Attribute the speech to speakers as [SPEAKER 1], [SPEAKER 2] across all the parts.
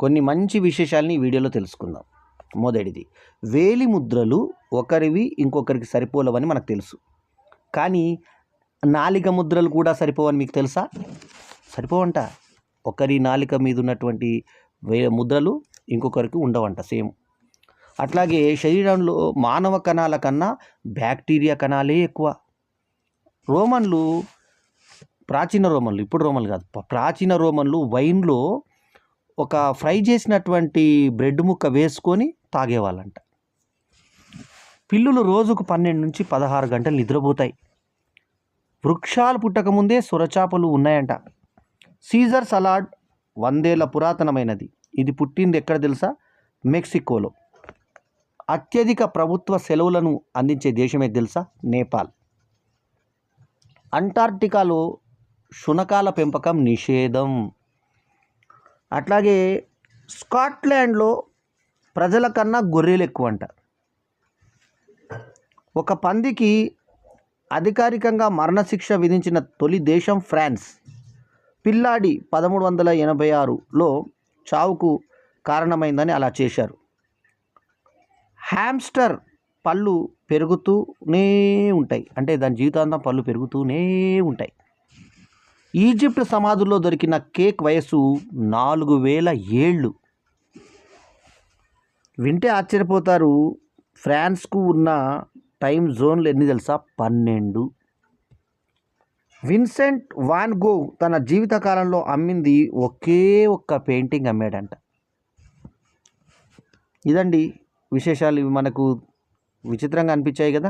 [SPEAKER 1] కొన్ని మంచి విశేషాలని ఈ వీడియోలో తెలుసుకుందాం. మొదటిది, వేలి ముద్రలు ఒకరివి ఇంకొకరికి సరిపోలవని మనకు తెలుసు. కానీ నాలిక ముద్రలు కూడా సరిపోవని మీకు తెలుసా? సరిపోవంట. ఒకరి నాలిక మీద ఉన్నటువంటి ముద్రలు ఇంకొకరికి ఉండవంట సేమ్. అట్లాగే శరీరంలో మానవ కణాల కన్నా బ్యాక్టీరియా కణాలే ఎక్కువ. ప్రాచీన రోమన్లు, ఇప్పుడు రోమన్లు కాదు, ప్రాచీన రోమన్లు వైన్లో ఒక ఫ్రై చేసినటువంటి బ్రెడ్ ముక్క వేసుకొని తాగేవాళ్ళంట. పిల్లులు రోజుకు 12 నుంచి 16 గంటలు నిద్రపోతాయి. వృక్షాలు పుట్టకముందే సొరచాపలు ఉన్నాయంట. సీజర్ సలాడ్ 100 ఏళ్ల పురాతనమైనది. ఇది పుట్టింది ఎక్కడ తెలుసా? మెక్సికోలో. అత్యధిక ప్రభుత్వ సెలవులను అందించే దేశమే తెలుసా? నేపాల్. అంటార్క్టికాలో శునకాల పెంపకం నిషేధం. అట్లాగే స్కాట్లాండ్లో ప్రజల కన్నా గొర్రెలు ఎక్కువ అంట. ఒక పందికి అధికారికంగా మరణశిక్ష విధించిన తొలి దేశం ఫ్రాన్స్. పిల్లాడి 1386లో చావుకు కారణమైందని అలా చేశారు. హ్యామ్స్టర్ పళ్ళు పెరుగుతూనే ఉంటాయి, అంటే దాని జీవితాంతం పళ్ళు పెరుగుతూనే ఉంటాయి. ఈజిప్ట్ సమాధుల్లో దొరికిన కేక్ వయస్సు 4000 ఏళ్ళు. వింటే ఆశ్చర్యపోతారు. ఫ్రాన్స్కు ఉన్న టైం జోన్లు ఎన్ని తెలుసా? 12. విన్సెంట్ వాన్ గోగ్ తన జీవితకాలంలో అమ్మింది ఒకే ఒక్క పెయింటింగ్ అమ్మాడంట. ఇదండి విశేషాలు. ఇవి మనకు విచిత్రంగా అనిపించాయి కదా.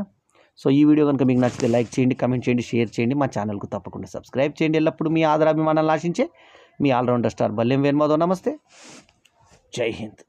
[SPEAKER 1] సో ఈ వీడియో కనుక మీకు నచ్చితే లైక్ చేయండి, కమెంట్ చేయండి, షేర్ చేయండి. మా ఛానల్కు తప్పకుండా సబ్స్క్రైబ్ చేయండి. ఎల్లప్పుడూ మీ ఆదరాభిమానాలు ఆశించే మీ ఆల్రౌండర్ స్టార్ బల్లెం వేణుమాధవ్. నమస్తే, జై హింద్.